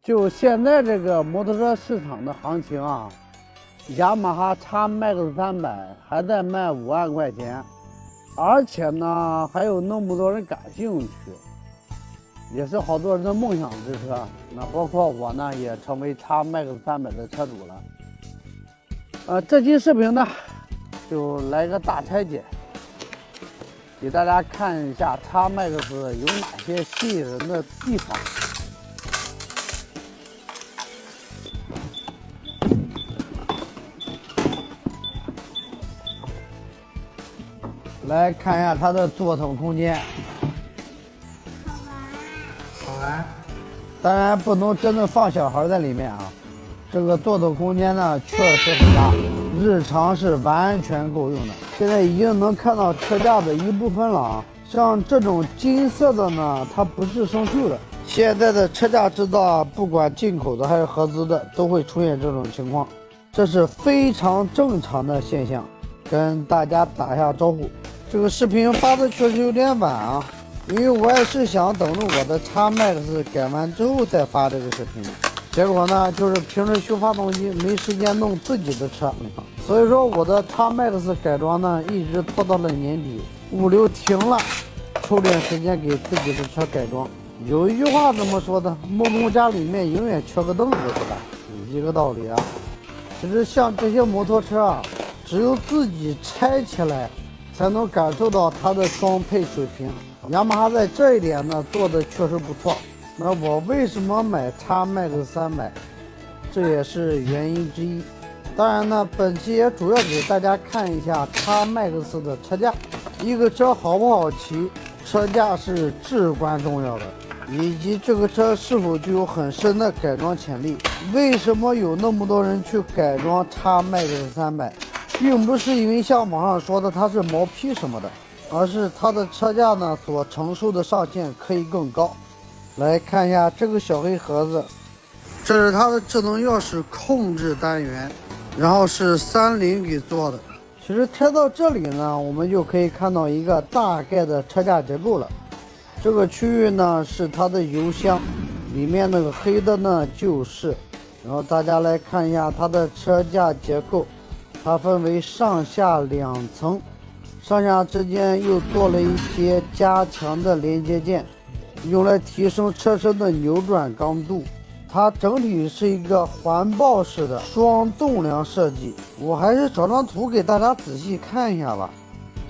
就现在這個摩托車市場的行情啊，雅馬哈 XMAX 300還在賣5萬塊錢，而且呢還有那麼多人感興趣，也是好多人的夢想之車。那包括我呢，也成為 XMAX 300的車主了。這期視頻呢，就來個大拆解，給大家看一下 XMAX 有哪些吸引人的地方。来看一下它的座头空间，好玩。当然不能真的放小孩在里面啊。这个座头空间呢确實很大，日常是完全夠用的。現在已經能看到車架的一部分了啊。像這種金色的呢，它不是生鏽的。現在的車架制造，不管進口的還是合資的，都會出現這種情況，這是非常正常的現象。跟大家打一下招呼。這個視頻發的確實有點晚啊，因為我也是想等着我的 XMAX 改完之後再發這個視頻，結果呢就是平時修發動機沒時間弄自己的車，所以說我的 XMAX 改裝呢一直拖到了年底，物流停了，抽點時間給自己的車改裝。有一句話怎麼說的？木工家裡面永遠缺個凳子，是吧？一個道理啊。其實像這些摩托車啊，只有自己拆起來才能感受到它的雙配水平。雅馬哈在這一點呢做的確實不錯。那我為什麼買 XMAX 300？這也是原因之一。當然呢，本期也主要給大家看一下 XMAX 的車架。一個車好不好騎，車架是至關重要的，以及這個車是否具有很深的改裝潛力。為什麼有那麼多人去改裝 XMAX 300？並不是因為像網上說的它是毛坯什麼的，而是它的車架呢所承受的上限可以更高。來看一下這個小黑盒子，這是它的智能鑰匙控制單元，然後是30給做的。其實貼到這裡呢，我們就可以看到一個大概的車架結構了。這個區域呢是它的油箱，裡面那個黑的呢就是。然後大家來看一下它的車架結構。它分為上下兩層，上下之間又做了一些加強的連接件，用來提升車身的扭轉剛度。它整體是一個環抱式的雙棟梁設計。我還是找張圖給大家仔細看一下吧，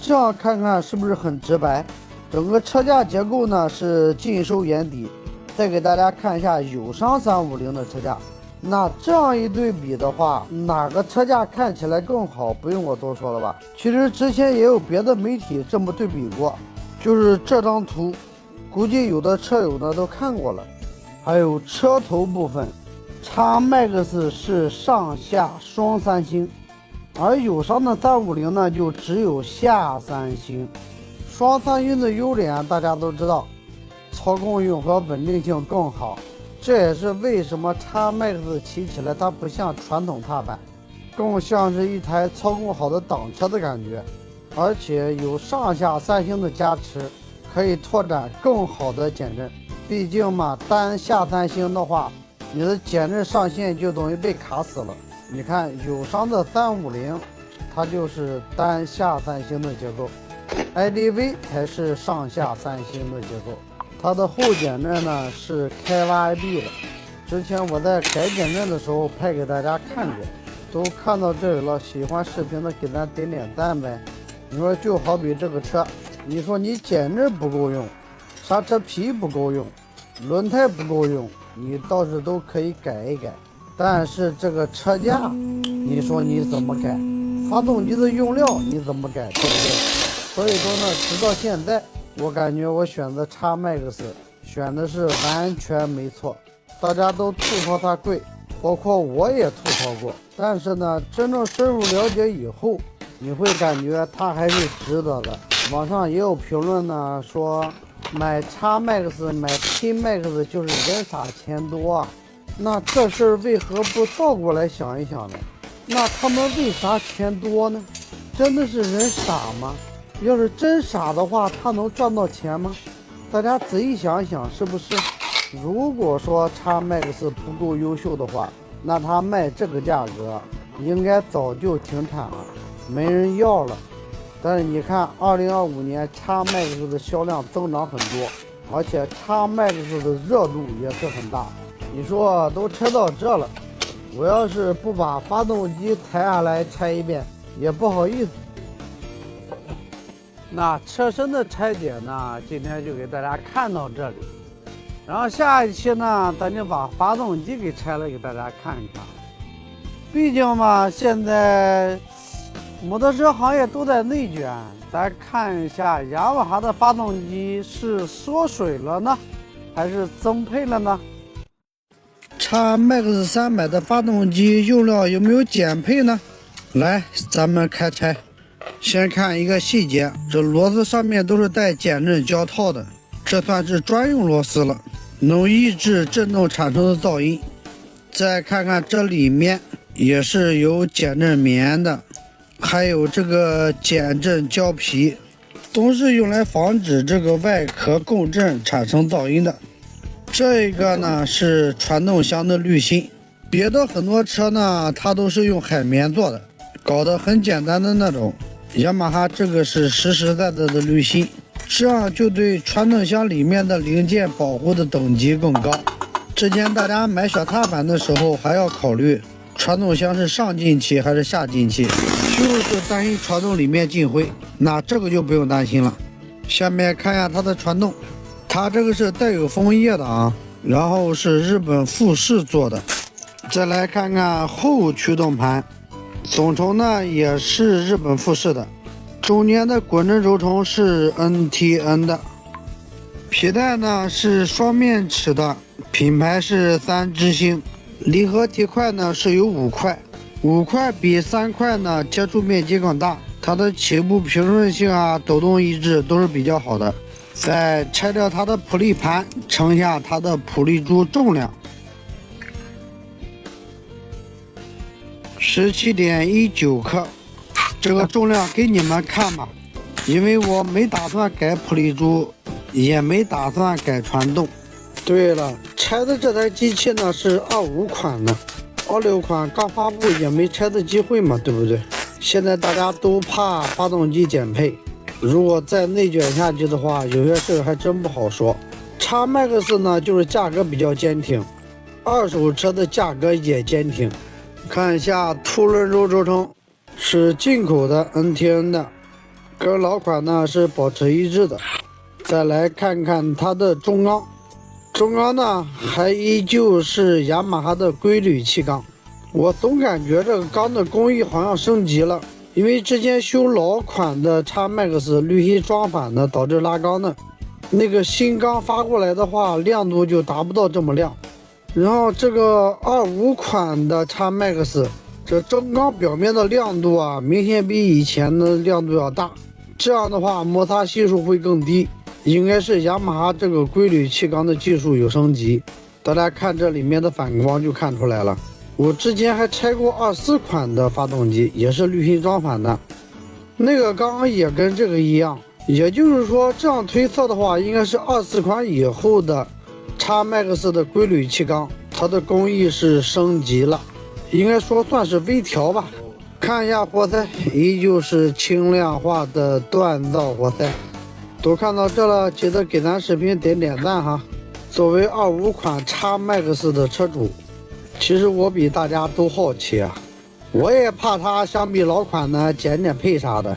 這樣看看是不是很直白。整個車架結構呢是盡收眼底。再給大家看一下友商350的車架。那這樣一對比的話，哪個車架看起來更好？不用我多說了吧。其實之前也有別的媒體這麼對比過，就是這張圖，估計有的車友呢都看過了。還有車頭部分 ，XMAX 是上下雙3星，而友商的350呢就只有下3星。雙3星的優點大家都知道，操控性和穩定性更好。這也是為什麼 XMAX 騎起來它不像傳統踏板，更像是一台操控好的擋車的感覺，而且有上下3星的加持，可以拓展更好的減震。畢竟嘛，單下3星的話，你的減震上限就等於被卡死了。你看友商的350，它就是單下3星的結構 ，IDV 才是上下3星的結構。它的後減震呢是開挖 IB 的，之前我在改減震的時候拍給大家看過，都看到這裡了，喜歡視頻的給咱點點讚唄。你說就好比這個車，你說你減震不夠用，剎車皮不夠用，輪胎不夠用，你倒是都可以改一改，但是這個車架，你說你怎麼改？發動機的用料你怎麼改，對不對？所以說呢，直到現在我感覺我選擇 XMAX 選的是完全沒錯。大家都吐槽它貴，包括我也吐槽過，但是呢，真正深入了解以後，你會感覺它還是值得的。網上也有評論呢，說買 XMAX 買 T-Max 就是人傻錢多啊。那這事兒為何不倒過來想一想呢？那他們為啥錢多呢？真的是人傻嗎？要是真傻的話，他能賺到錢嗎？大家仔細想一想，是不是？如果说XMAX 不夠優秀的話，那它賣這個價格應該早就停產了，沒人要了。但是你看2025年XMAX 的銷量增長很多，而且XMAX 的熱度也是很大。你說都拆到這了，我要是不把發動機拆下來拆一遍也不好意思。那車身的拆解呢，今天就給大家看到這裡，然後下一期呢，咱就把發動機給拆了給大家看一看。畢竟嘛，現在摩托車行業都在內卷，咱看一下雅馬哈的發動機是縮水了呢，還是增配了呢？XMAX 300的發動機用料有沒有減配呢？來，咱們開拆。先看一個細節，這螺絲上面都是帶減震膠套的，這算是專用螺絲了，能抑制震動產生的噪音。再看看這裡面也是有減震棉的，還有這個減震膠皮，都是用來防止這個外殼共振產生噪音的。這個呢是傳動箱的濾芯，別的很多車呢它都是用海綿做的，搞得很簡單的那種。雅馬哈這個是實實在在的濾芯，這樣就對傳動箱裡面的零件保護的等級更高。之前大家買小踏板的時候還要考慮傳動箱是上进氣還是下進氣，就是擔心傳動裡面進灰，那這個就不用擔心了。下面看一下它的傳動，它這個是帶有楓葉的啊，然後是日本富士做的。再來看看後驅動盤，總成呢也是日本富士的，中間的滚轮軸承是 NTN 的，皮带呢是双面齿的，品牌是三之星，离合体块呢是有5塊，5塊比3塊呢接觸面積更大，它的起步平順性啊、抖動抑制都是比較好的。再拆掉它的普利盘，称一下它的普利珠重量，17.19克，這個重量給你們看吧，因為我沒打算改普利珠，也沒打算改傳動。對了，拆的這台機器呢是25款的，26款剛發布也沒拆的機會嘛，對不對？現在大家都怕發動機減配，如果再內卷下去的話，有些事還真不好說。XMAX 呢就是價格比較堅挺，二手車的價格也堅挺。看一下凸輪軸承是進口的 NTN 的，跟老款呢是保持一致的。再來看看它的中鋼，中鋼呢還依舊是雅馬哈的硅鋁氣鋼。我總感覺這個鋼的工藝好像升級了，因為之前修老款的 XMAX 濾芯裝反的導致拉鋼的，那個新鋼發過來的話亮度就達不到這麼亮。然後這個25款的 XMAX 這真鋼表面的亮度啊，明顯比以前的亮度要大，這樣的話摩擦係數會更低，應該是雅馬哈這個硅鋁氣鋼的技術有升級。大家看這裡面的反光就看出來了。我之前還拆過24款的發動機，也是濾芯裝反的，那個鋼也跟這個一樣，也就是說這樣推測的話，應該是24款以後的XMAX 的硅鋁氣鋼，它的工藝是升級了，應該說算是微調吧。看一下活塞，依舊是輕量化的鍛造活塞。都看到這了，記得給咱視頻點點讚哈。作為25款 XMAX 的車主，其實我比大家都好奇啊，我也怕它相比老款呢減點配啥的。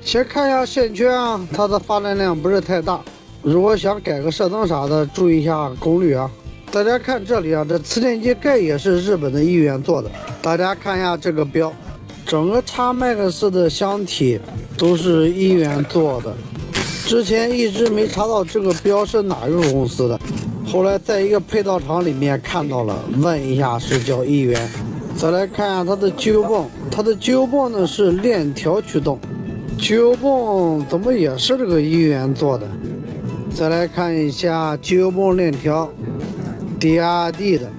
先看一下線圈啊，它的發電量不是太大，如果想改個射燈啥的，注意一下功率啊。大家看這裡啊，這磁電機蓋也是日本的一元做的。大家看一下這個標，整個 XMAX 的箱體都是一元做的。之前一直沒查到這個標是哪個公司的，後來在一個配套廠裡面看到了，問一下是叫一元。再來看一下它的机油泵，它的机油泵呢是鏈條驅動，机油泵怎麼也是这個一元做的。再來看一下機油泵鏈條 DRD 的，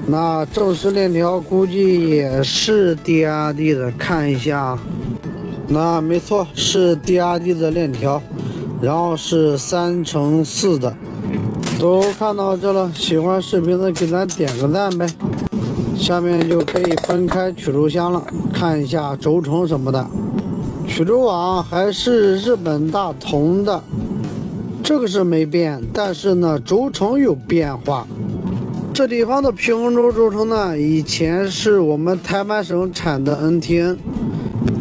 那正式鏈條估計也是 DRD 的，看一下，那沒錯是 DRD 的鏈條，然後是3×4的。都看到這了，喜歡視頻的給咱點個讚唄。下面就可以分開曲軸箱了，看一下軸承什麼的。曲軸網還是日本大同的，這個是沒變，但是呢軸承有變化。這地方的平衡軸軸承呢，以前是我們台湾省產的 NTN，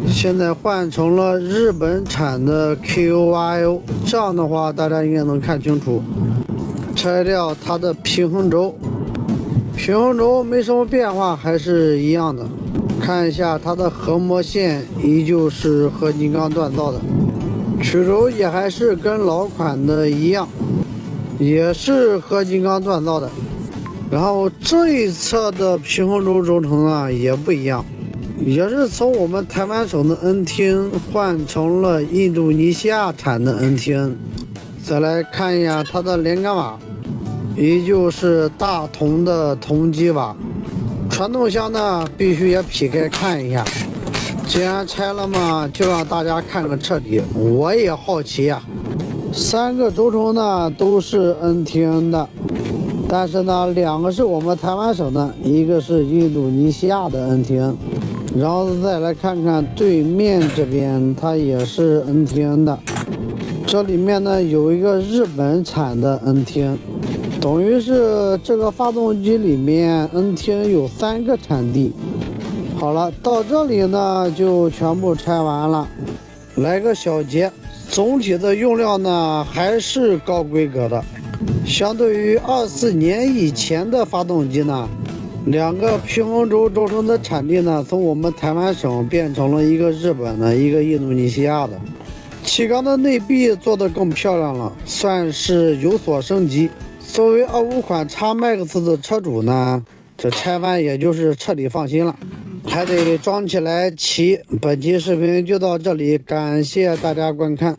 現在換成了日本產的 KORL。這樣的話大家應該能看清楚。拆掉它的平衡軸，平衡軸沒什麼變化，還是一樣的。看一下它的核膜線，依舊是合金鋼鍛造的，曲軸也還是跟老款的一樣，也是合金鋼鍛造的。然後這一側的平衡軸軸承啊也不一樣，也是從我們台灣省的 NTN 換成了印度尼西亞產的 NTN。再來看一下它的連桿瓦，依舊是大同的同基瓦。傳動箱呢必須也劈開看一下，既然拆了嘛，就讓大家看個徹底。我也好奇呀。3個軸承呢都是 NTN 的，但是呢2個是我們台灣省的，一個是印度尼西亞的 NTN。然後再來看看對面這邊，它也是 NTN 的。這裡面呢有一個日本產的 NTN， 等於是這個發動機裡面 NTN 有3個產地。好了，到這裡呢就全部拆完了。來個小結，總體的用料呢還是高規格的，相对於24年以前的發動機呢，2個平衡軸軸承的產地呢從我們台灣省變成了一個日本的，一個印度尼西亞的。气缸的內壁做得更漂亮了，算是有所升級。作為25款 XMAX 的車主呢，這拆完也就是徹底放心了，還得裝起來騎。本期視頻就到這裡，感謝大家觀看。